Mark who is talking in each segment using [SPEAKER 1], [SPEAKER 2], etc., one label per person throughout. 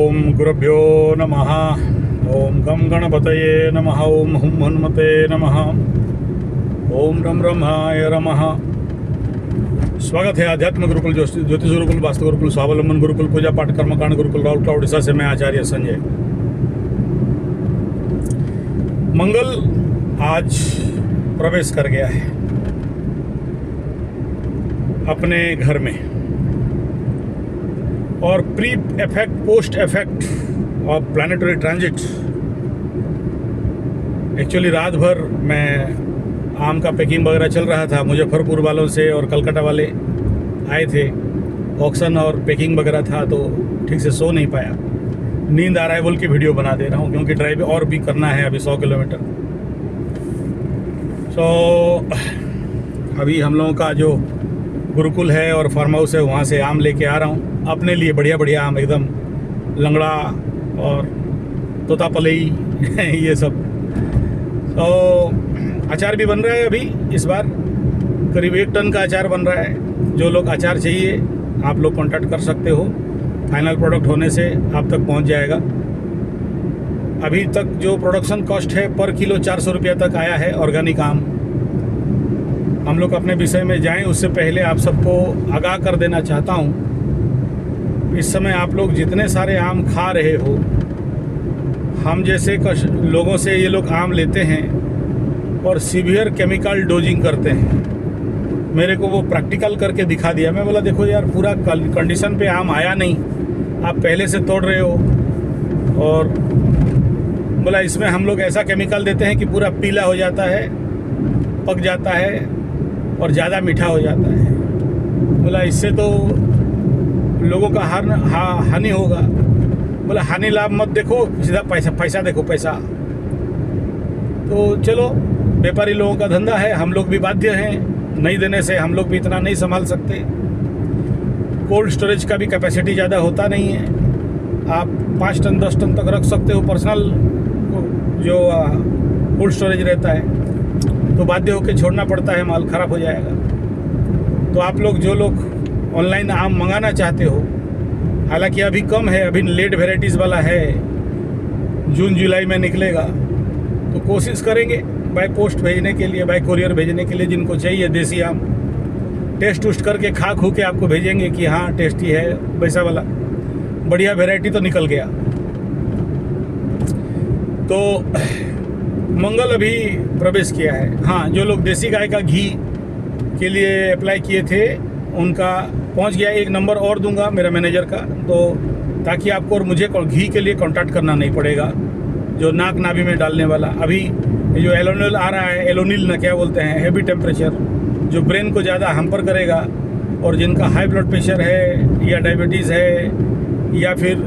[SPEAKER 1] ओम गुरुभ्यो नमः। ओम गम गणपतये नमः। ओम हुम हनुमते नमः। ओम रम रमाय नमः। स्वागत है आध्यात्म गुरुकुल, ज्योतिष गुरुकुल, वास्तु गुरुकुल, स्वावलंबन गुरुकुल, पूजा पाठ कर्मकांड गुरुकुल, राउरकेला उड़ीसा से मैं आचार्य संजय। मंगल आज प्रवेश कर गया है अपने घर में, और pre effect post effect of planetary transit. Actually रात भर मैं आम का पैकिंग वगैरह चल रहा था, मुजफ्फरपुर वालों से और कलकत्ता वाले आए थे, ऑक्शन और पैकिंग वगैरह था, तो ठीक से सो नहीं पाया। नींद आ रहा है बोल के वीडियो बना दे रहा हूँ, क्योंकि ड्राइव और भी करना है अभी 100 किलोमीटर। अभी हम लोगों का जो गुरुकुल है और फार्म हाउस है, वहाँ से आम लेके आ रहा हूँ अपने लिए, बढ़िया बढ़िया आम, एकदम लंगड़ा और तोतापलई ये सब। तो अचार भी बन रहा है अभी इस बार, करीब 1 टन का अचार बन रहा है। जो लोग अचार चाहिए आप लोग कांटेक्ट कर सकते हो, फाइनल प्रोडक्ट होने से आप तक पहुंच जाएगा। अभी तक जो प्रोडक्शन कॉस्ट है पर किलो 400 रुपया तक आया है ऑर्गेनिक आम। हम लोग अपने विषय में जाएं उससे पहले आप सबको आगाह कर देना चाहता हूं, इस समय आप लोग जितने सारे आम खा रहे हो, हम जैसे लोगों से ये लोग आम लेते हैं और सीवियर केमिकल डोजिंग करते हैं। मेरे को वो प्रैक्टिकल करके दिखा दिया। मैं बोला देखो यार, पूरा कंडीशन पे आम आया नहीं, आप पहले से तोड़ रहे हो। और बोला इसमें हम लोग ऐसा केमिकल देते हैं कि पूरा पीला हो जाता है, पक जाता है और ज़्यादा मीठा हो जाता है। बोला इससे तो लोगों का हानि होगा। बोला हानि लाभ मत देखो, सीधा पैसा देखो, पैसा। तो चलो, व्यापारी लोगों का धंधा है, हम लोग भी बाध्य हैं, नहीं देने से हम लोग भी इतना नहीं संभाल सकते। कोल्ड स्टोरेज का भी कैपेसिटी ज़्यादा होता नहीं है, आप 5 टन 10 टन तक रख सकते हो पर्सनल जो कोल्ड स्टोरेज रहता है, तो बाध्य होकर छोड़ना पड़ता है, माल ख़राब हो जाएगा। तो आप लोग जो लोग ऑनलाइन आम मंगाना चाहते हो, हालांकि अभी कम है, अभी लेट वेराइटीज़ वाला है, जून जुलाई में निकलेगा, तो कोशिश करेंगे बाय पोस्ट भेजने के लिए, बाय कोरियर भेजने के लिए। जिनको चाहिए देसी आम टेस्ट उस्ट करके खा खू के आपको भेजेंगे कि हाँ टेस्टी है, वैसा वाला बढ़िया वेराइटी तो निकल गया। तो मंगल अभी प्रवेश किया है। हाँ, जो लोग देसी गाय का घी के लिए अप्लाई किए थे उनका पहुंच गया। 1 नंबर और दूंगा मेरा मैनेजर का, तो ताकि आपको और मुझे घी के लिए कांटेक्ट करना नहीं पड़ेगा, जो नाक नाभि में डालने वाला। अभी जो एलोनिल आ रहा है, एलोनिल ना क्या बोलते हैं, हैवी टेम्परेचर, जो ब्रेन को ज़्यादा हैम्पर करेगा, और जिनका हाई ब्लड प्रेशर है या डायबिटीज़ है या फिर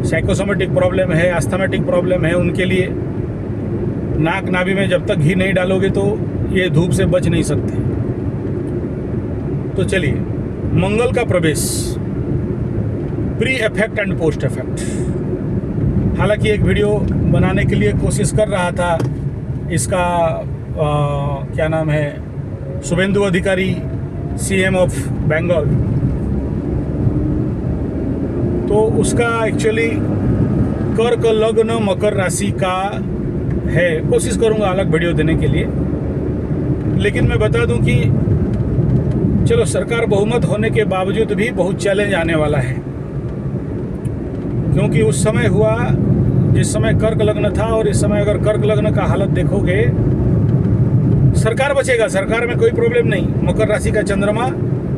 [SPEAKER 1] साइकोसोमेटिक प्रॉब्लम है, अस्थमेटिक प्रॉब्लम है, उनके लिए नाक नाभि में जब तक घी नहीं डालोगे तो ये धूप से बच नहीं सकते। तो चलिए, मंगल का प्रवेश, pre effect and post effect. हालांकि एक वीडियो बनाने के लिए कोशिश कर रहा था, इसका क्या नाम है, शुभेंदु अधिकारी, सीएम ऑफ बंगाल, तो उसका एक्चुअली कर्क लग्न मकर राशि का है। कोशिश करूंगा अलग वीडियो देने के लिए, लेकिन मैं बता दूं कि चलो, सरकार बहुमत होने के बावजूद भी बहुत चैलेंज आने वाला है, क्योंकि उस समय हुआ जिस समय कर्क लग्न था, और इस समय अगर कर्क लग्न का हालत देखोगे, सरकार बचेगा, सरकार में कोई प्रॉब्लम नहीं। मकर राशि का चंद्रमा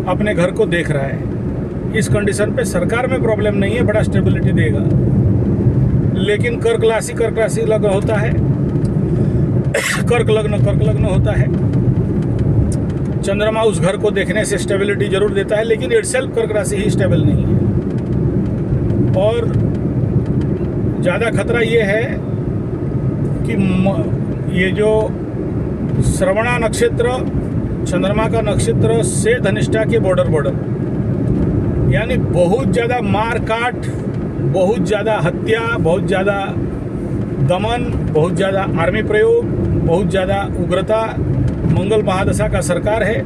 [SPEAKER 1] अपने घर को देख रहा है, इस कंडीशन पे सरकार में प्रॉब्लम नहीं है, बड़ा स्टेबिलिटी देगा। लेकिन कर्क राशि लग्न होता है, कर्क लग्न होता है, चंद्रमा उस घर को देखने से स्टेबिलिटी जरूर देता है, लेकिन इटसेल्फ कर्क राशि ही स्टेबल नहीं है। और ज़्यादा खतरा ये है कि ये जो श्रवणा नक्षत्र, चंद्रमा का नक्षत्र से धनिष्ठा के बॉर्डर, यानी बहुत ज़्यादा मार काट, बहुत ज़्यादा हत्या, बहुत ज़्यादा दमन, बहुत ज़्यादा आर्मी प्रयोग, बहुत ज़्यादा उग्रता। मंगल महादशा का सरकार है,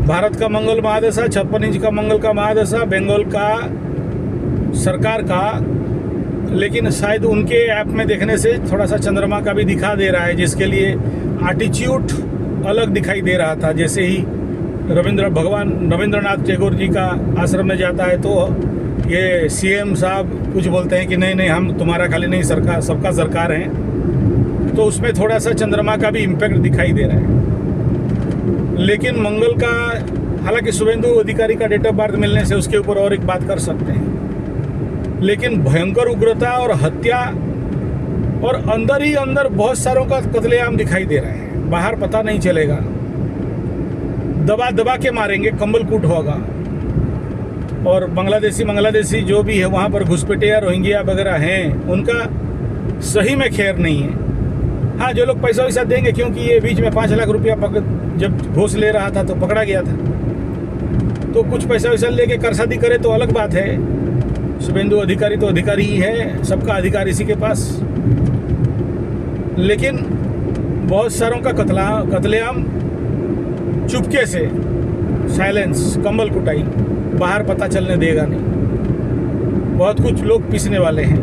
[SPEAKER 1] भारत का मंगल महादशा, 56 इंच का मंगल का महादशा, बंगाल का सरकार का लेकिन शायद उनके ऐप में देखने से थोड़ा सा चंद्रमा का भी दिखा दे रहा है, जिसके लिए एटीट्यूड अलग दिखाई दे रहा था। जैसे ही भगवान रविंद्रनाथ टैगोर जी का आश्रम में जाता है तो ये सीएम साहब कुछ बोलते हैं कि नहीं नहीं, हम तुम्हारा खाली नहीं, सरकार सबका सरकार है। तो उसमें थोड़ा सा चंद्रमा का भी इम्पैक्ट दिखाई दे रहा है। लेकिन मंगल का, हालांकि शुभेंदु अधिकारी का डेट ऑफ बर्थ मिलने से उसके ऊपर और एक बात कर सकते हैं, लेकिन भयंकर उग्रता और हत्या और अंदर ही अंदर बहुत सारों का कत्लेआम दिखाई दे रहा है। बाहर पता नहीं चलेगा, दबा दबा के मारेंगे, कंबल कूट होगा। और बांग्लादेशी जो भी है वहाँ पर घुसपैठे या रोहिंग्या वगैरह हैं, उनका सही में खैर नहीं है। हाँ, जो लोग पैसा वैसा देंगे, क्योंकि ये बीच में 5 लाख रुपया जब घूस ले रहा था तो पकड़ा गया था, तो कुछ पैसा वैसा लेके करसादी करे तो अलग बात है। शुभेंदु अधिकारी तो अधिकारी ही है, सबका अधिकार इसी के पास। लेकिन बहुत सारों का कत्लेआम चुपके से, साइलेंस, कंबल कुटाई, बाहर पता चलने देगा नहीं। बहुत कुछ लोग पिसने वाले हैं,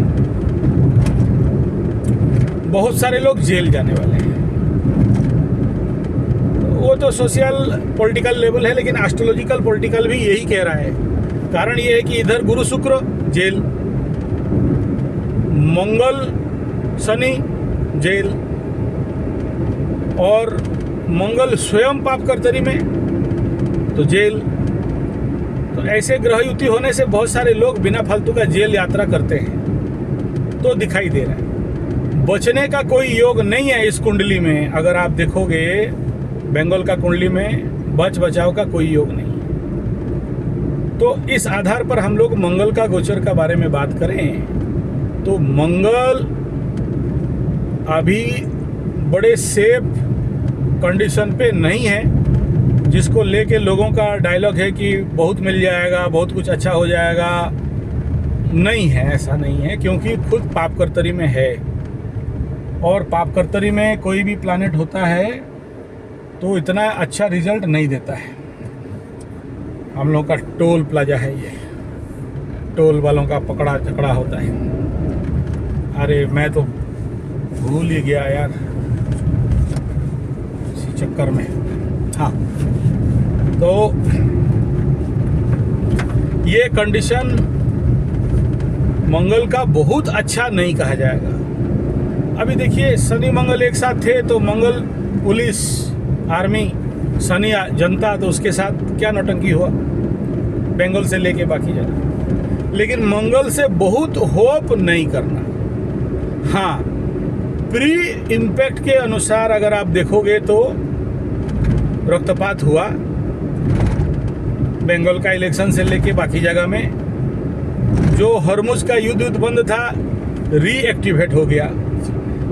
[SPEAKER 1] बहुत सारे लोग जेल जाने वाले हैं। वो तो सोशल पॉलिटिकल लेवल है, लेकिन एस्ट्रोलॉजिकल पॉलिटिकल भी यही कह रहा है। कारण ये है कि इधर गुरु शुक्र जेल, मंगल शनि जेल, और मंगल स्वयं पाप कर्तरी में तो जेल। तो ऐसे ग्रह युति होने से बहुत सारे लोग बिना फालतू का जेल यात्रा करते हैं, तो दिखाई दे रहा है। बचने का कोई योग नहीं है इस कुंडली में। अगर आप देखोगे बंगाल का कुंडली में बच बचाव का कोई योग नहीं। तो इस आधार पर हम लोग मंगल का गोचर का बारे में बात करें तो मंगल अभी बड़े सेफ कंडीशन पे नहीं है, जिसको लेके लोगों का डायलॉग है कि बहुत मिल जाएगा, बहुत कुछ अच्छा हो जाएगा। नहीं है, ऐसा नहीं है, क्योंकि खुद पाप कर्तरी में है। और पाप कर्तरी में कोई भी प्लैनेट होता है तो इतना अच्छा रिजल्ट नहीं देता है। हम लोग का टोल प्लाजा है, ये टोल वालों का पकड़ा झकड़ा होता है। अरे मैं तो भूल ही गया यार इसी चक्कर में। हाँ, तो ये कंडीशन मंगल का बहुत अच्छा नहीं कहा जाएगा। अभी देखिए, शनि मंगल एक साथ थे तो मंगल पुलिस, आर्मी, शनि जनता, तो उसके साथ क्या नौटंकी हुआ बंगाल से लेके बाकी जगह। लेकिन मंगल से बहुत होप नहीं करना। हाँ, प्री इम्पैक्ट के अनुसार अगर आप देखोगे तो रक्तपात हुआ बंगाल का इलेक्शन से लेके बाकी जगह में। जो हरमुज का युद्ध बंद था रीएक्टिवेट हो गया।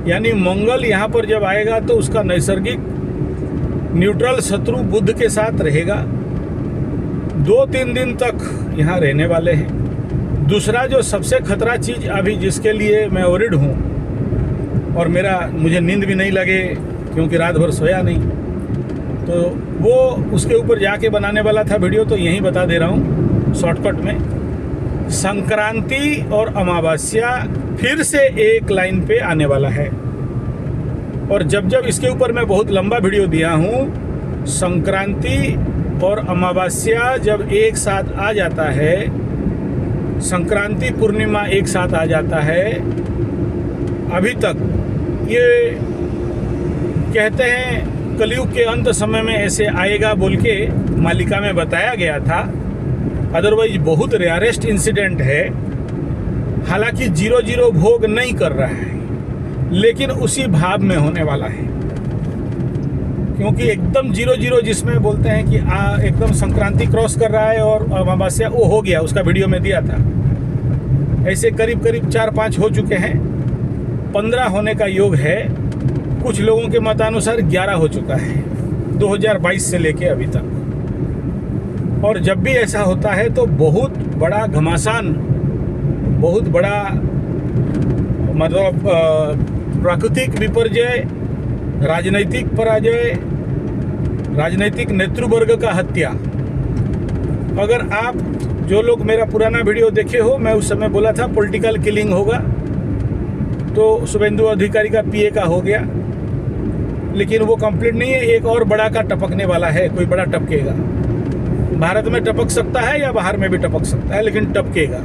[SPEAKER 1] यानी मंगल यहाँ पर जब आएगा तो उसका नैसर्गिक न्यूट्रल शत्रु बुध के साथ रहेगा। 2-3 दिन तक यहाँ रहने वाले हैं। दूसरा जो सबसे खतरा चीज़ अभी जिसके लिए मैं वरिड हूँ और मुझे नींद भी नहीं लगे क्योंकि रात भर सोया नहीं, तो वो उसके ऊपर जाके बनाने वाला था वीडियो, तो यहीं बता दे रहा हूँ शॉर्टकट में। संक्रांति और अमावस्या फिर से एक लाइन पे आने वाला है। और जब इसके ऊपर मैं बहुत लंबा वीडियो दिया हूँ, संक्रांति और अमावस्या जब एक साथ आ जाता है, संक्रांति पूर्णिमा एक साथ आ जाता है, अभी तक ये कहते हैं कलयुग के अंत समय में ऐसे आएगा बोल के मालिका में बताया गया था। अदरवाइज बहुत रेयरेस्ट इंसिडेंट है। हालांकि 0-0 भोग नहीं कर रहा है, लेकिन उसी भाव में होने वाला है। क्योंकि एकदम 0-0 जिसमें बोलते हैं कि एकदम संक्रांति क्रॉस कर रहा है और अमावस्या वो हो गया, उसका वीडियो में दिया था। ऐसे करीब 4-5 हो चुके हैं। 15 होने का योग है। कुछ लोगों के मतानुसार 11 हो चुका है 2022 से लेके अभी तक। और जब भी ऐसा होता है तो बहुत बड़ा घमासान, बहुत बड़ा मतलब प्राकृतिक विपर्जय, राजनैतिक पराजय, राजनैतिक नेतृवर्ग का हत्या। अगर आप जो लोग मेरा पुराना वीडियो देखे हो, मैं उस समय बोला था पॉलिटिकल किलिंग होगा, तो शुभेंदु अधिकारी का पीए का हो गया, लेकिन वो कंप्लीट नहीं है। एक और बड़ा का टपकने वाला है, कोई बड़ा टपकेगा। भारत में टपक सकता है या बाहर में भी टपक सकता है, लेकिन टपकेगा।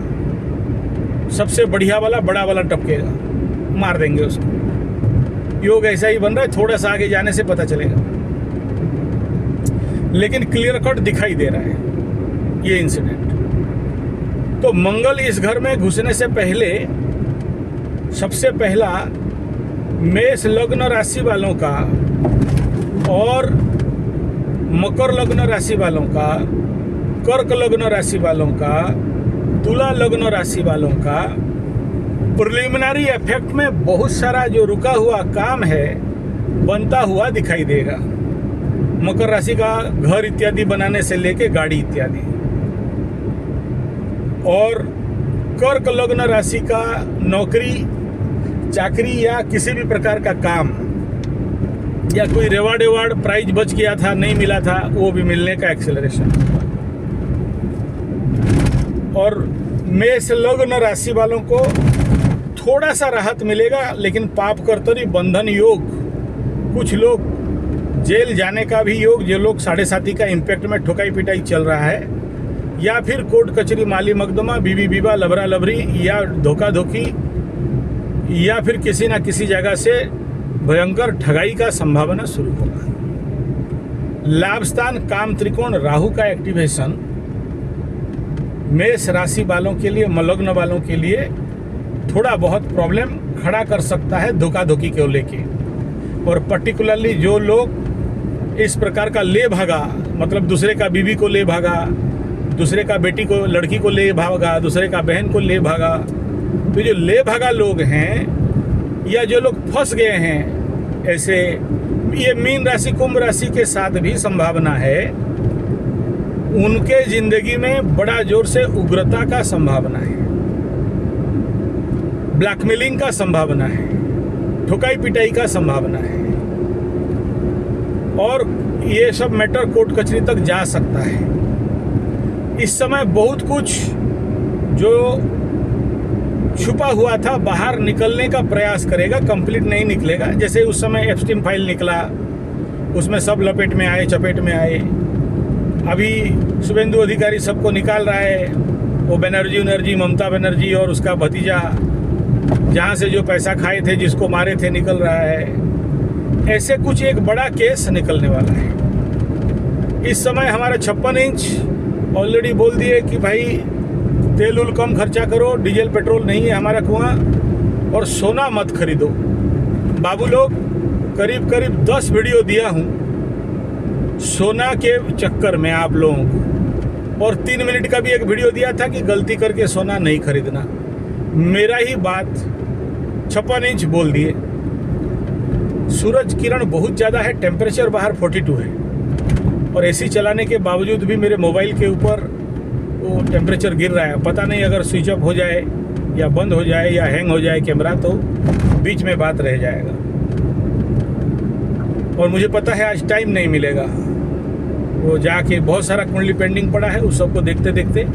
[SPEAKER 1] सबसे बढ़िया वाला, बड़ा वाला टपकेगा, मार देंगे उसको। योग ऐसा ही बन रहा है, थोड़ा सा आगे जाने से पता चलेगा, लेकिन क्लियर कट दिखाई दे रहा है ये इंसिडेंट। तो मंगल इस घर में घुसने से पहले सबसे पहला मेष लग्न राशि वालों का और मकर लग्न राशि वालों का, कर्क लग्न राशि वालों का, तुला लग्न राशि वालों का प्रिलिमिनरी इफेक्ट में बहुत सारा जो रुका हुआ काम है बनता हुआ दिखाई देगा। मकर राशि का घर इत्यादि बनाने से लेके गाड़ी इत्यादि, और कर्क लग्न राशि का नौकरी चाकरी या किसी भी प्रकार का काम, या कोई रिवार्ड प्राइज बच गया था, नहीं मिला था, वो भी मिलने का एक्सेलरेशन। और मेष लग्न राशि वालों को थोड़ा सा राहत मिलेगा, लेकिन पाप कर्तरी बंधन योग, कुछ लोग जेल जाने का भी योग, जो लोग 7.5 का इम्पैक्ट में ठोकाई पिटाई चल रहा है, या फिर कोर्ट कचहरी माली मकदमा, बीवी विवाह, लबरा लबरी या धोखा धोखी, या फिर किसी ना किसी जगह से भयंकर ठगाई का संभावना शुरू होगा। लाभ स्थान काम त्रिकोण राहु का एक्टिवेशन मेष राशि वालों के लिए, मलग्न वालों के लिए थोड़ा बहुत प्रॉब्लम खड़ा कर सकता है धोखा धोखी को लेके। और पर्टिकुलरली जो लोग इस प्रकार का ले भागा, मतलब दूसरे का बीवी को ले भागा, दूसरे का बेटी को, लड़की को ले भागा, दूसरे का बहन को ले भागा, तो जो ले भागा लोग हैं या जो लोग फंस गए हैं ऐसे, ये मीन राशि कुंभ राशि के साथ भी संभावना है, उनके जिंदगी में बड़ा जोर से उग्रता का संभावना है, ब्लैकमेलिंग का संभावना है, ठुकाई पिटाई का संभावना है, और ये सब मैटर कोर्ट कचहरी तक जा सकता है। इस समय बहुत कुछ जो छुपा हुआ था बाहर निकलने का प्रयास करेगा, कंप्लीट नहीं निकलेगा। जैसे उस समय एप्स्टीन फाइल निकला, उसमें सब लपेट में आए, चपेट में आए। अभी शुभेंदु अधिकारी सबको निकाल रहा है, वो बनर्जी, ममता बनर्जी और उसका भतीजा, जहाँ से जो पैसा खाए थे, जिसको मारे थे, निकल रहा है। ऐसे कुछ एक बड़ा केस निकलने वाला है। इस समय हमारा 56 इंच ऑलरेडी बोल दिए कि भाई तेल उल कम खर्चा करो, डीजल पेट्रोल नहीं है हमारा कुआं, और सोना मत खरीदो। बाबू लोग करीब 10 वीडियो दिया हूँ सोना के चक्कर में आप लोगों को, और 3 मिनट का भी एक वीडियो दिया था कि गलती करके सोना नहीं खरीदना। मेरा ही बात 56 इंच बोल दिए। सूरज किरण बहुत ज़्यादा है, टेम्परेचर बाहर 42 है, और एसी चलाने के बावजूद भी मेरे मोबाइल के ऊपर वो टेम्परेचर गिर रहा है। पता नहीं अगर स्विच ऑफ हो जाए या बंद हो जाए या हैंग हो जाए कैमरा, तो बीच में बात रह जाएगा। और मुझे पता है आज टाइम नहीं मिलेगा, वो जाके बहुत सारा कुंडली पेंडिंग पड़ा है, उस सबको देखते देखते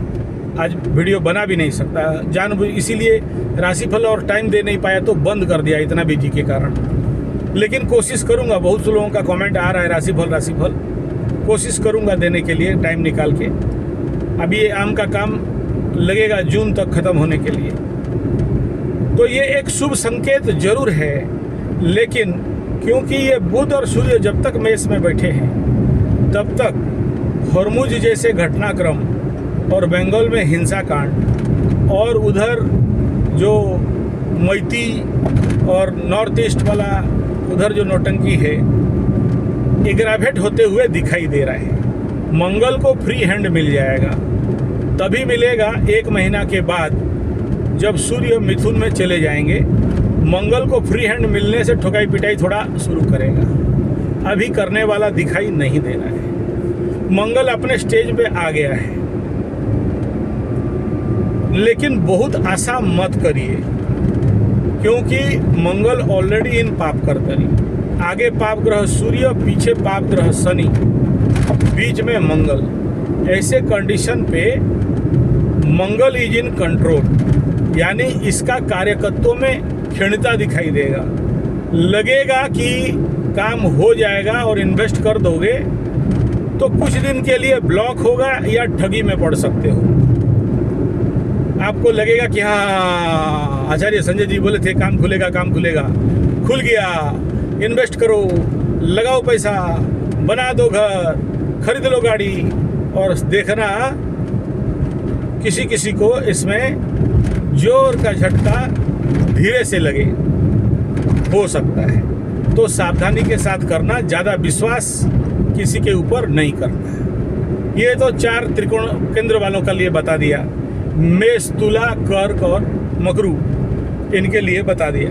[SPEAKER 1] आज वीडियो बना भी नहीं सकता जानबूझ, इसीलिए राशिफल और टाइम दे नहीं पाया तो बंद कर दिया इतना बिजी के कारण। लेकिन कोशिश करूंगा, बहुत से लोगों का कमेंट आ रहा है राशिफल, कोशिश करूंगा देने के लिए टाइम निकाल के। अभी ये आम का काम लगेगा जून तक ख़त्म होने के लिए, तो ये एक शुभ संकेत जरूर है। लेकिन क्योंकि ये बुध और सूर्य जब तक मेष में बैठे हैं तब तक हॉर्मुज जैसे घटनाक्रम और बंगाल में हिंसा कांड, और उधर जो मैती और नॉर्थ ईस्ट वाला उधर जो नौटंकी है, एग्रावेट होते हुए दिखाई दे रहा है। मंगल को फ्री हैंड मिल जाएगा, तभी मिलेगा 1 महीना के बाद जब सूर्य मिथुन में चले जाएंगे। मंगल को फ्री हैंड मिलने से ठुकाई पिटाई थोड़ा शुरू करेगा, अभी करने वाला दिखाई नहीं दे रहा है। मंगल अपने स्टेज पे आ गया है, लेकिन बहुत आशा मत करिए, क्योंकि मंगल ऑलरेडी इन पाप कर्तरी, आगे पाप ग्रह सूर्य, पीछे पाप ग्रह शनि, बीच में मंगल। ऐसे कंडीशन पे मंगल इज इन कंट्रोल, यानी इसका कार्यकत्व में क्षीणता दिखाई देगा। लगेगा कि काम हो जाएगा और इन्वेस्ट कर दोगे तो कुछ दिन के लिए ब्लॉक होगा या ठगी में पड़ सकते हो। आपको लगेगा कि हाँ, आचार्य संजय जी बोले थे काम खुलेगा, काम खुलेगा, खुल गया, इन्वेस्ट करो, लगाओ पैसा, बना दो घर, खरीद लो गाड़ी, और देखना किसी किसी को इसमें जोर का झटका धीरे से लगे, हो सकता है। तो सावधानी के साथ करना, ज़्यादा विश्वास किसी के ऊपर नहीं करना। ये तो 4 त्रिकोण केंद्र वालों का लिए बता दिया, मेष, तुला, कर्क और मकरू, इनके लिए बता दिया,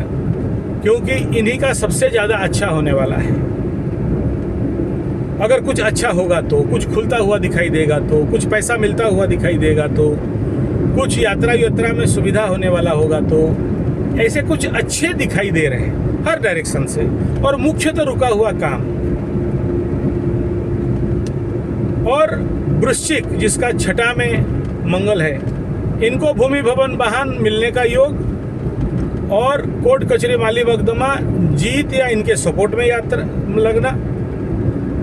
[SPEAKER 1] क्योंकि इन्हीं का सबसे ज़्यादा अच्छा होने वाला है। अगर कुछ अच्छा होगा तो, कुछ खुलता हुआ दिखाई देगा तो, कुछ पैसा मिलता हुआ दिखाई देगा तो, कुछ यात्रा में सुविधा होने वाला होगा तो, ऐसे कुछ अच्छे दिखाई दे रहे हैं हर डायरेक्शन से। और मुख्यतः रुका हुआ काम। और वृश्चिक, जिसका छठा में मंगल है, इनको भूमि भवन वाहन मिलने का योग और कोर्ट कचहरी माली मुकदमा जीत या इनके सपोर्ट में यात्रा लगना।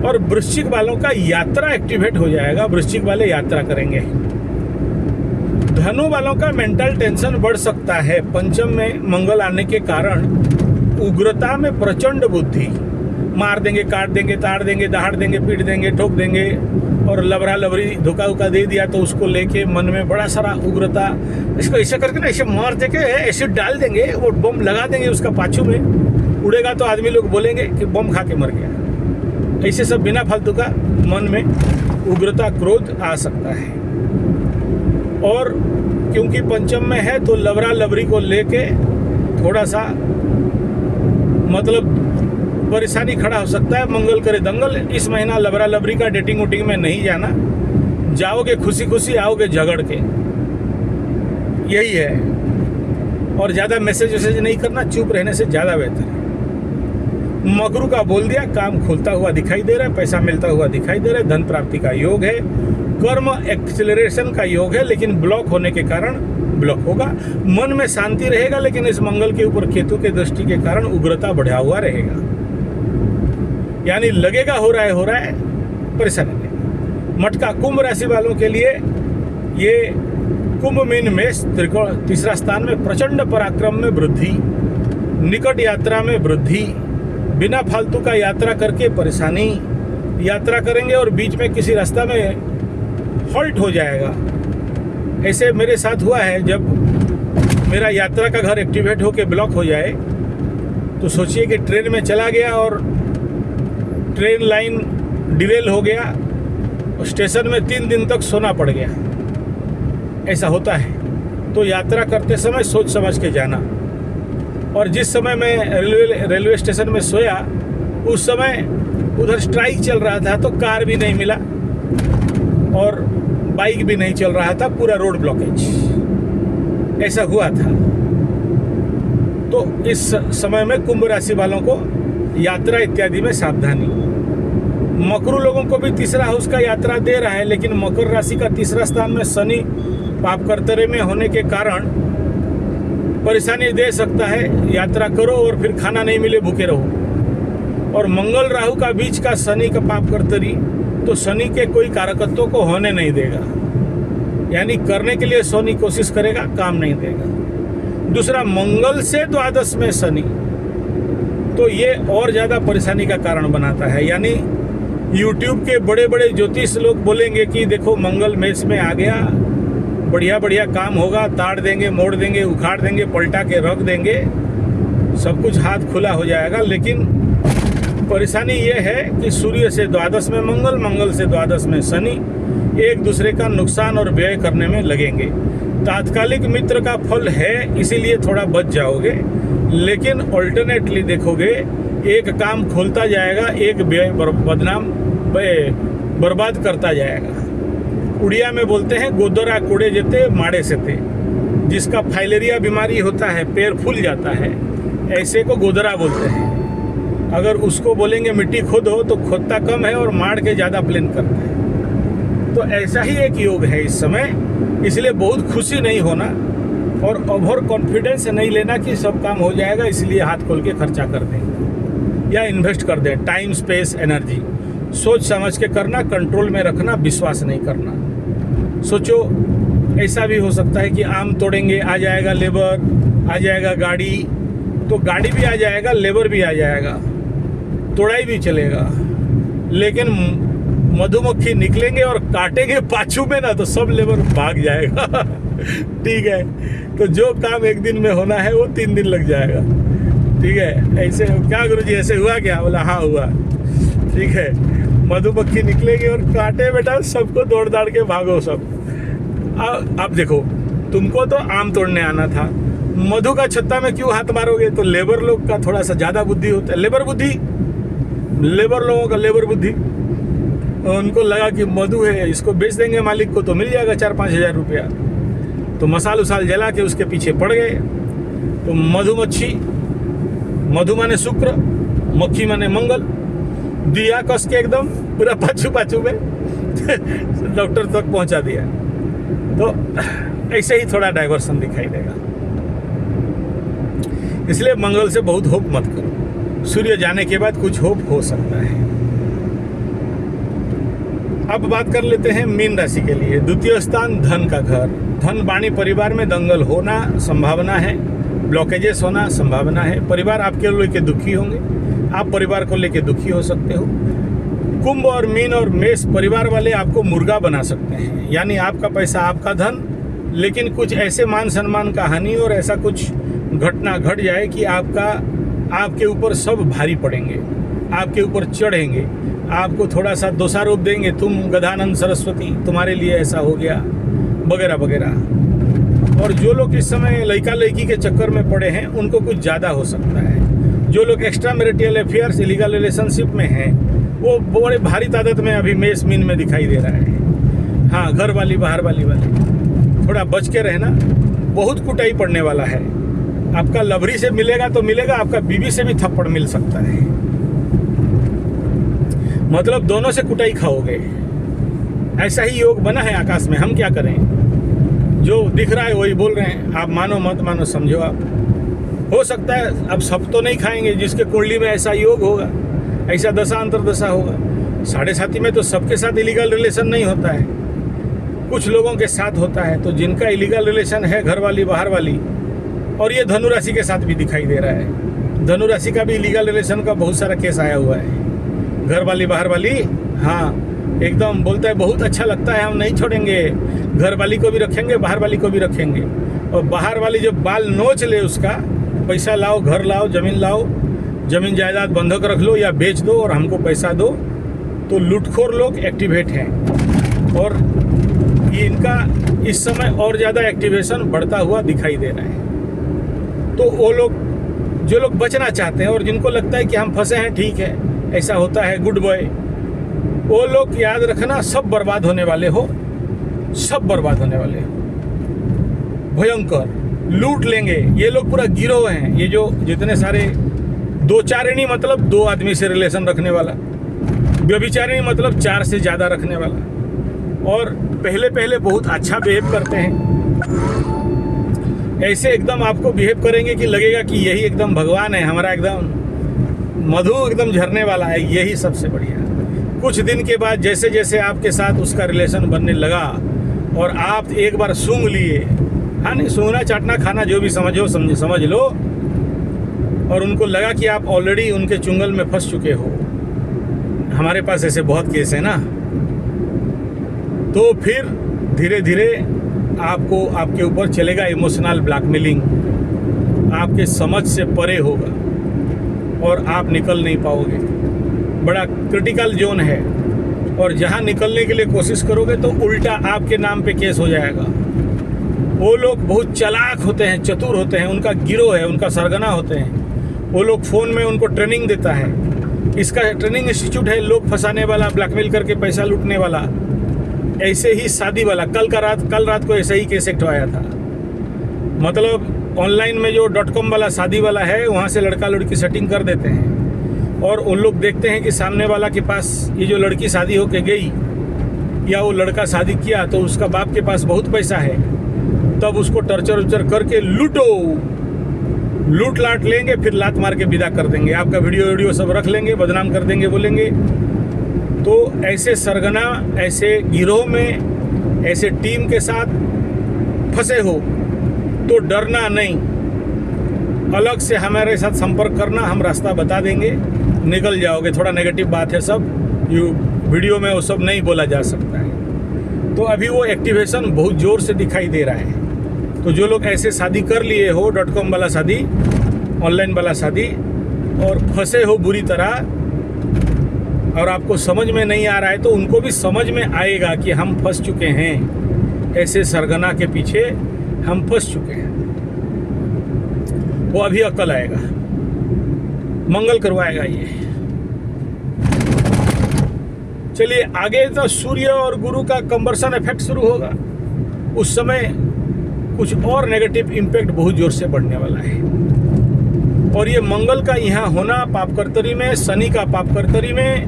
[SPEAKER 1] और वृश्चिक वालों का यात्रा एक्टिवेट हो जाएगा, वृश्चिक वाले यात्रा करेंगे। धनु वालों का मेंटल टेंशन बढ़ सकता है। पंचम में मंगल आने के कारण उग्रता में प्रचंड बुद्धि, मार देंगे, काट देंगे, ताड़ देंगे, दहाड़ देंगे, पीट देंगे, ठोक देंगे, और लबरा लबरी धोखा उका दे दिया तो उसको लेके मन में बड़ा सारा उग्रता, इसको ऐसे करके ना ऐसे मार देके ऐसे डाल देंगे, वो बम लगा देंगे उसका पाछू में, उड़ेगा तो आदमी लोग बोलेंगे कि बम खा के मर गया। ऐसे सब बिना फालतू का मन में उग्रता, क्रोध आ सकता है। और क्योंकि पंचम में है तो लबरा लबरी को लेके थोड़ा सा मतलब परेशानी खड़ा हो सकता है। मंगल करे दंगल। इस महीना लबरा लबरी का डेटिंग उटिंग में नहीं जाना, जाओगे खुशी खुशी, आओगे झगड़ के, यही है। और ज़्यादा मैसेज वैसेज नहीं करना, चुप रहने से ज़्यादा बेहतर है। मकरू का बोल दिया, काम खुलता हुआ दिखाई दे रहा है, पैसा मिलता हुआ दिखाई दे रहा है, धन प्राप्ति का योग है, कर्म एक्सेलरेशन का योग है, लेकिन ब्लॉक होने के कारण ब्लॉक होगा। मन में शांति रहेगा, लेकिन इस मंगल के ऊपर केतु के दृष्टि के कारण उग्रता बढ़ा हुआ रहेगा। यानी लगेगा हो रहा है, परेशानी नहीं। मटका कुंभ राशि वालों के लिए ये कुंभ मीन मेष त्रिकोण, तीसरा स्थान में प्रचंड पराक्रम में वृद्धि, निकट यात्रा में वृद्धि, बिना फालतू का यात्रा करके परेशानी, यात्रा करेंगे और बीच में किसी रास्ता में हॉल्ट हो जाएगा। ऐसे मेरे साथ हुआ है, जब मेरा यात्रा का घर एक्टिवेट होकर ब्लॉक हो जाए तो सोचिए कि ट्रेन में चला गया और ट्रेन लाइन डिरेल हो गया और स्टेशन में 3 दिन तक सोना पड़ गया। ऐसा होता है। तो यात्रा करते समय सोच समझ के जाना। और जिस समय मैं रेलवे स्टेशन में सोया, उस समय उधर स्ट्राइक चल रहा था, तो कार भी नहीं मिला और बाइक भी नहीं चल रहा था, पूरा रोड ब्लॉकेज। ऐसा हुआ था। तो इस समय में कुंभ राशि वालों को यात्रा इत्यादि में सावधानी। मकरू लोगों को भी तीसरा हाउस का यात्रा दे रहा है, लेकिन मकर राशि का तीसरा स्थान में शनि पाप कर्तव्य में होने के कारण परेशानी दे सकता है। यात्रा करो और फिर खाना नहीं मिले, भूखे रहो। और मंगल राहु का बीच का शनि का पाप कर्तरी, तो शनि के कोई कारकत्वों को होने नहीं देगा। यानी करने के लिए शनि कोशिश करेगा, काम नहीं देगा। दूसरा, मंगल से द्वादश में शनि, तो ये और ज़्यादा परेशानी का कारण बनाता है। यानी YouTube के बड़े बड़े ज्योतिष लोग बोलेंगे कि देखो मंगल मेष में आ गया, बढ़िया बढ़िया काम होगा, ताड़ देंगे, मोड़ देंगे, उखाड़ देंगे, पलटा के रख देंगे, सब कुछ हाथ खुला हो जाएगा। लेकिन परेशानी ये है कि सूर्य से द्वादश में मंगल, मंगल से द्वादश में शनि, एक दूसरे का नुकसान और व्यय करने में लगेंगे। तात्कालिक मित्र का फल है, इसीलिए थोड़ा बच जाओगे, लेकिन ऑल्टरनेटली देखोगे, एक काम खोलता जाएगा, एक व्यय बर्बाद करता जाएगा। उड़िया में बोलते हैं गोदरा कोड़े जेते माड़े से थे। जिसका फाइलेरिया बीमारी होता है, पैर फूल जाता है, ऐसे को गोदरा बोलते हैं। अगर उसको बोलेंगे मिट्टी खोदो तो खोदता कम है और माड़ के ज़्यादा प्लेन करता है। तो ऐसा ही एक योग है इस समय, इसलिए बहुत खुशी नहीं होना, और ओवर कॉन्फिडेंस नहीं लेना कि सब काम हो जाएगा इसलिए हाथ खोल के खर्चा कर दें या इन्वेस्ट कर दें। टाइम, स्पेस, एनर्जी सोच समझ के करना, कंट्रोल में रखना, विश्वास नहीं करना। सोचो ऐसा भी हो सकता है कि आम तोड़ेंगे, आ जाएगा लेबर, आ जाएगा गाड़ी, तो गाड़ी भी आ जाएगा, लेबर भी आ जाएगा, तोड़ाई भी चलेगा, लेकिन मधुमक्खी निकलेंगे और काटेंगे पाछू में ना, तो सब लेबर भाग जाएगा। ठीक है, तो जो काम एक दिन में होना है वो 3 दिन लग जाएगा। ठीक है, ऐसे क्या गुरुजी ऐसे हुआ क्या? बोला हाँ हुआ। ठीक है, मधुमक्खी निकलेगी और काटे बेटा, सबको दौड़ दाड़ के भागो सब। अब देखो, तुमको तो आम तोड़ने आना था, मधु का छत्ता में क्यों हाथ मारोगे? तो लेबर लोग का थोड़ा सा ज़्यादा बुद्धि होता है, लेबर लोगों का लेबर बुद्धि। उनको लगा कि मधु है, इसको बेच देंगे मालिक को तो मिल जाएगा 4-5 हज़ार रुपया, तो मसाल उसाल जला के उसके पीछे पड़ गए। तो मधु माने शुक्र, मक्खी माने मंगल, दिया कस के एकदम पूरा पाछू में डॉक्टर तक पहुंचा दिया। तो ऐसे ही थोड़ा डाइवर्सन दिखाई देगा। इसलिए मंगल से बहुत होप मत करो, सूर्य जाने के बाद कुछ होप हो सकता है। अब बात कर लेते हैं मीन राशि के लिए। द्वितीय स्थान धन का घर, धन वाणी परिवार में दंगल होना संभावना है, ब्लॉकेजेस होना संभावना है, परिवार आपके लेके दुखी होंगे, आप परिवार को लेके दुखी हो सकते हो। कुंभ और मीन और मेष परिवार वाले आपको मुर्गा बना सकते हैं, यानी आपका पैसा आपका धन, लेकिन कुछ ऐसे मान सम्मान का हानि और ऐसा कुछ घटना घट जाए कि आपके ऊपर सब भारी पड़ेंगे, आपके ऊपर चढ़ेंगे, आपको थोड़ा सा दोषारोप देंगे, तुम गदानंद सरस्वती, तुम्हारे लिए ऐसा हो गया वगैरह वगैरह। और जो लोग इस समय लड़का लड़की के चक्कर में पड़े हैं उनको कुछ ज़्यादा हो सकता है। जो लोग extra marital affairs, illegal relationship में हैं, वो बड़े भारी तादाद में अभी मेष मीन में दिखाई दे रहा है। हाँ, घर वाली बाहर वाली थोड़ा बच के रहना, बहुत कुटाई पड़ने वाला है। आपका लवरी से मिलेगा तो मिलेगा, आपका बीवी से भी थप्पड़ मिल सकता है, मतलब दोनों से कुटाई खाओगे। ऐसा ही योग बना है आकाश में, हम क्या करें? जो दिख रहा है वही बोल रहे हैं, आप मानो मत मानो, समझो आप। हो सकता है अब सब तो नहीं खाएंगे, जिसके कुंडली में ऐसा योग होगा, ऐसा दशा अंतरदशा होगा। साढ़े साथी में तो सबके साथ इलीगल रिलेशन नहीं होता है, कुछ लोगों के साथ होता है। तो जिनका इलीगल रिलेशन है, घर वाली बाहर वाली, और ये धनु राशि के साथ भी दिखाई दे रहा है। धनु राशि का भी इलीगल रिलेशन का बहुत सारा केस आया हुआ है। घर वाली बाहर वाली, हाँ एकदम बोलता है बहुत अच्छा लगता है, हम नहीं छोड़ेंगे, घर वाली को भी रखेंगे, बाहर वाली को भी रखेंगे। और बाहर वाली जब बाल नोच ले उसका, पैसा लाओ, घर लाओ, जमीन जायदाद बंधक रख लो या बेच दो और हमको पैसा दो, तो लूटखोर लोग एक्टिवेट हैं। और ये इनका इस समय और ज़्यादा एक्टिवेशन बढ़ता हुआ दिखाई दे रहा है। तो वो लोग, जो लोग बचना चाहते हैं और जिनको लगता है कि हम फंसे हैं, ठीक है ऐसा होता है, गुड बॉय, वो लोग याद रखना सब बर्बाद होने वाले हो, सब बर्बाद होने वाले हो, भयंकर लूट लेंगे। ये लोग पूरा गिरोह हैं, ये जो जितने सारे, दो चारिणी मतलब 2 आदमी से रिलेशन रखने वाला, व्यभिचारिणी मतलब 4 से ज़्यादा रखने वाला, और पहले बहुत अच्छा बिहेव करते हैं। ऐसे एकदम आपको बिहेव करेंगे कि लगेगा कि यही एकदम भगवान है, हमारा एकदम मधु एकदम झरने वाला है, यही सबसे बढ़िया। कुछ दिन के बाद जैसे जैसे आपके साथ उसका रिलेशन बनने लगा और आप एक बार सूंघ लिए, हाँ नहीं, सूंघना चाटना खाना जो भी समझो समझ लो, और उनको लगा कि आप ऑलरेडी उनके चुंगल में फंस चुके हो, हमारे पास ऐसे बहुत केस है ना, तो फिर धीरे धीरे आपको, आपके ऊपर चलेगा इमोशनल ब्लैकमेलिंग, आपके समझ से परे होगा और आप निकल नहीं पाओगे। बड़ा क्रिटिकल जोन है, और जहां निकलने के लिए कोशिश करोगे तो उल्टा आपके नाम पे केस हो जाएगा। वो लोग बहुत चालाक होते हैं, चतुर होते हैं, उनका गिरोह है, उनका सरगना होते हैं। वो लोग फ़ोन में उनको ट्रेनिंग देता है, इसका ट्रेनिंग इंस्टीट्यूट है, लोग फंसाने वाला, ब्लैकमेल करके पैसा लूटने वाला। ऐसे ही शादी वाला, कल रात को ऐसे ही केस एक्ट आया था। मतलब ऑनलाइन में जो .com वाला शादी वाला है, वहाँ से लड़का लड़की सेटिंग कर देते हैं, और उन लोग देखते हैं कि सामने वाला के पास ये जो लड़की शादी होके गई या वो लड़का शादी किया तो उसका बाप के पास बहुत पैसा है, तब उसको टर्चर उर्चर करके लूट लाट लेंगे, फिर लात मार के विदा कर देंगे, आपका वीडियो सब रख लेंगे, बदनाम कर देंगे, बोलेंगे। तो ऐसे सरगना, ऐसे गिरोह में, ऐसे टीम के साथ फंसे हो तो डरना नहीं, अलग से हमारे साथ संपर्क करना, हम रास्ता बता देंगे, निकल जाओगे। थोड़ा नेगेटिव बात है सब, वीडियो में वो सब नहीं बोला जा सकता है। तो अभी वो एक्टिवेशन बहुत ज़ोर से दिखाई दे रहा है। तो जो लोग ऐसे शादी कर लिए हो, .com वाला शादी, ऑनलाइन वाला शादी, और फंसे हो बुरी तरह, और आपको समझ में नहीं आ रहा है, तो उनको भी समझ में आएगा कि हम फंस चुके हैं, ऐसे सरगना के पीछे हम फंस चुके हैं। वो अभी अकल आएगा, मंगल करवाएगा ये। चलिए आगे, तो सूर्य और गुरु का कंबर्सन इफेक्ट शुरू होगा, उस समय कुछ और नेगेटिव इम्पैक्ट बहुत जोर से बढ़ने वाला है। और ये मंगल का यहाँ होना पापकर्तरी में, शनि का पापकर्तरी में,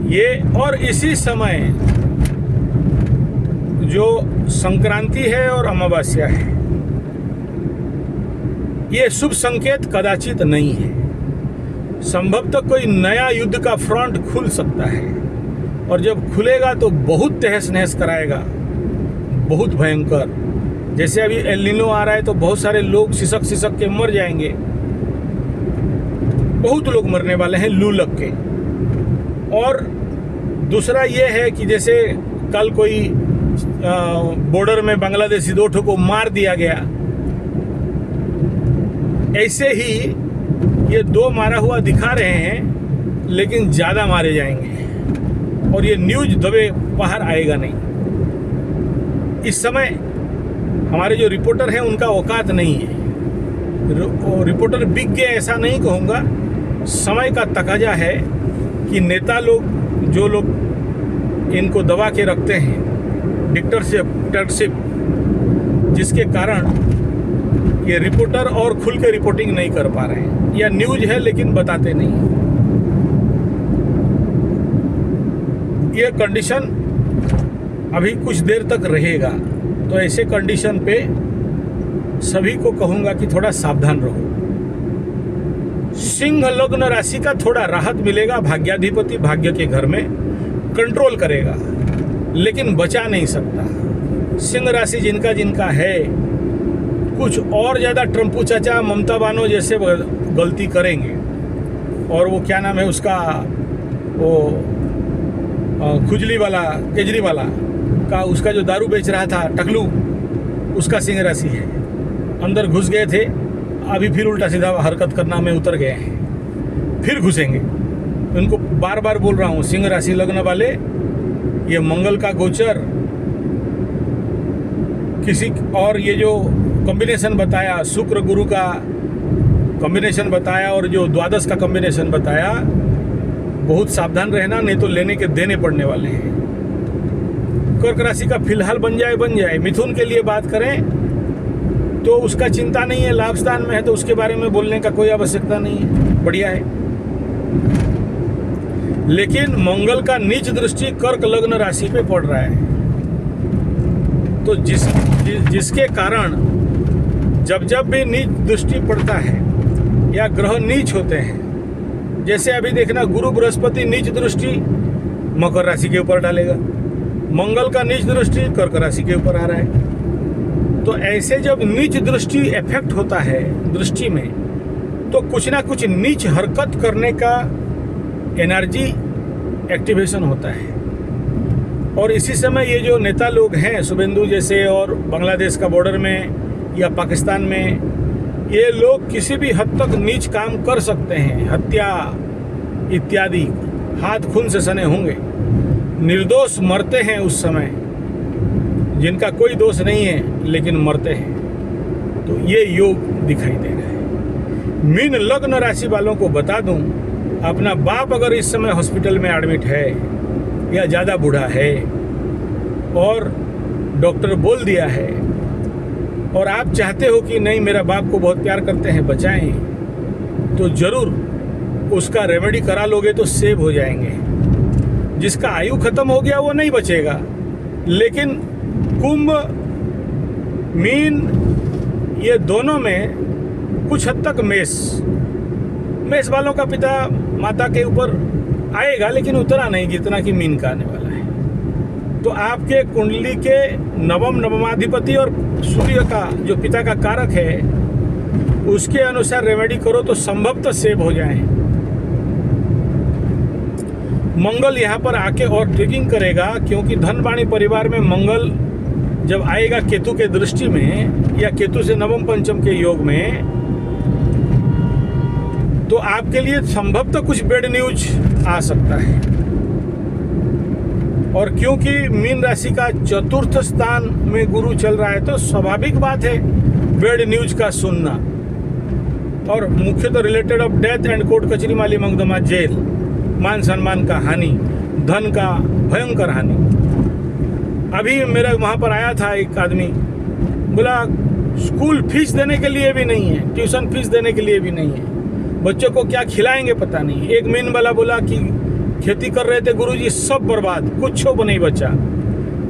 [SPEAKER 1] ये और इसी समय जो संक्रांति है और अमावस्या है, ये शुभ संकेत कदाचित नहीं है। संभवतः कोई नया युद्ध का फ्रंट खुल सकता है, और जब खुलेगा तो बहुत तहस नहस कराएगा, बहुत भयंकर। जैसे अभी एल नीनो आ रहा है, तो बहुत सारे लोग सिसक के मर जाएंगे, बहुत लोग मरने वाले हैं लू लग के। और दूसरा ये है कि जैसे कल कोई बॉर्डर में बांग्लादेशी 2 ठो को मार दिया गया, ऐसे ही ये 2 मारा हुआ दिखा रहे हैं, लेकिन ज़्यादा मारे जाएंगे, और ये न्यूज दबे बाहर आएगा नहीं। इस समय हमारे जो रिपोर्टर हैं उनका औकात नहीं है, रिपोर्टर बिक गए ऐसा नहीं कहूँगा, समय का तकाजा है कि नेता लोग, जो लोग इनको दबा के रखते हैं, डिक्टेटरशिप, जिसके कारण ये रिपोर्टर और खुल के रिपोर्टिंग नहीं कर पा रहे हैं, या न्यूज है लेकिन बताते नहीं। ये कंडीशन अभी कुछ देर तक रहेगा, तो ऐसे कंडीशन पे सभी को कहूँगा कि थोड़ा सावधान रहो। सिंह लग्न राशि का थोड़ा राहत मिलेगा, भाग्याधिपति भाग्य के घर में कंट्रोल करेगा, लेकिन बचा नहीं सकता। सिंह राशि जिनका जिनका है, कुछ और ज़्यादा ट्रम्पू चाचा, ममता बानो जैसे गलती करेंगे। और वो क्या नाम है उसका, वो खुजली वाला, केजरीवाला का, उसका जो दारू बेच रहा था टकलू, उसका सिंह राशि है। अंदर घुस गए थे, अभी फिर उल्टा सीधा हरकत करना में उतर गए हैं, फिर घुसेंगे। उनको बार बार बोल रहा हूँ, सिंह राशि लग्न वाले, ये मंगल का गोचर किसी, और ये जो कॉम्बिनेशन बताया, शुक्र गुरु का कॉम्बिनेशन बताया, और जो द्वादश का कॉम्बिनेशन बताया, बहुत सावधान रहना, नहीं तो लेने के देने पड़ने वाले हैं। कर्क राशि का फिलहाल बन जाए। मिथुन के लिए बात करें तो उसका चिंता नहीं है, लाभ स्थान में है, तो उसके बारे में बोलने का कोई आवश्यकता नहीं है, बढ़िया है। लेकिन मंगल का नीच दृष्टि कर्क लग्न राशि पे पड़ रहा है, तो जिसके कारण जब भी नीच दृष्टि पड़ता है या ग्रह नीच होते हैं, जैसे अभी देखना गुरु बृहस्पति नीच दृष्टि मकर राशि के ऊपर डालेगा, मंगल का नीच दृष्टि कर्क राशि के ऊपर आ रहा है। तो ऐसे जब नीच दृष्टि इफेक्ट होता है दृष्टि में, तो कुछ ना कुछ नीच हरकत करने का एनर्जी एक्टिवेशन होता है। और इसी समय ये जो नेता लोग हैं, शुभेंदु जैसे, और बांग्लादेश का बॉर्डर में या पाकिस्तान में, ये लोग किसी भी हद तक नीच काम कर सकते हैं, हत्या इत्यादि, हाथ खून से सने होंगे, निर्दोष मरते हैं उस समय, जिनका कोई दोष नहीं है लेकिन मरते हैं। तो ये योग दिखाई दे रहा है। मीन लग्न राशि वालों को बता दूं, अपना बाप अगर इस समय हॉस्पिटल में एडमिट है या ज़्यादा बूढ़ा है और डॉक्टर बोल दिया है, और आप चाहते हो कि नहीं मेरा बाप को बहुत प्यार करते हैं, बचाएं, तो ज़रूर उसका रेमेडी करा लोगे तो सेव हो जाएंगे। जिसका आयु खत्म हो गया वो नहीं बचेगा, लेकिन कुंभ मीन, ये दोनों में कुछ हद तक मेष वालों का पिता माता के ऊपर आएगा, लेकिन उतना नहीं जितना कि मीन का आने वाला है। तो आपके कुंडली के नवमाधिपति और सूर्य का जो पिता का कारक है, उसके अनुसार रेमेडी करो तो संभवतः सेव हो जाए। मंगल यहाँ पर आके और ट्रिगिंग करेगा, क्योंकि धनवाणी परिवार में मंगल जब आएगा केतु के दृष्टि में या केतु से नवम पंचम के योग में, तो आपके लिए संभवतः कुछ बैड न्यूज आ सकता है। और क्योंकि मीन राशि का चतुर्थ स्थान में गुरु चल रहा है, तो स्वाभाविक बात है बैड न्यूज का सुनना। और मुख्यतः related of death and court कचहरी माली मुकदमा जेल, मान सम्मान का हानि, धन का भयंकर हानि। अभी मेरा वहाँ पर आया था एक आदमी, बोला स्कूल फीस देने के लिए भी नहीं है, ट्यूशन फीस देने के लिए भी नहीं है, बच्चों को क्या खिलाएंगे पता नहीं। एक मीन वाला बोला कि खेती कर रहे थे गुरुजी, सब बर्बाद, कुछ नहीं बचा,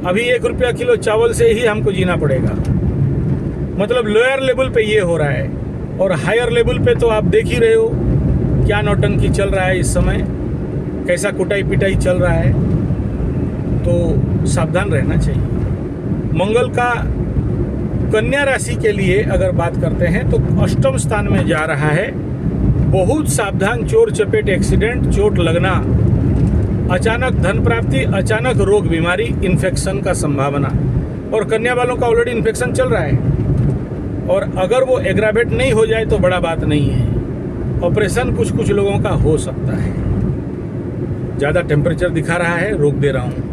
[SPEAKER 1] अभी 1 रुपया किलो चावल से ही हमको जीना पड़ेगा। मतलब लोअर लेवल पे ये हो रहा है, और हायर लेवल पे तो आप देख ही रहे हो क्या नौटंकी चल रहा है इस समय, कैसा कुटाई पिटाई चल रहा है। तो सावधान रहना चाहिए। मंगल का कन्या राशि के लिए अगर बात करते हैं तो अष्टम स्थान में जा रहा है। बहुत सावधान, चोर चपेट, एक्सीडेंट, चोट लगना, अचानक धन प्राप्ति, अचानक रोग बीमारी, इन्फेक्शन का संभावना। और कन्या वालों का ऑलरेडी इन्फेक्शन चल रहा है, और अगर वो एग्रावेट नहीं हो जाए तो बड़ा बात नहीं है। ऑपरेशन कुछ लोगों का हो सकता है। ज़्यादा टेम्परेचर दिखा रहा है, रोक दे रहा हूँ।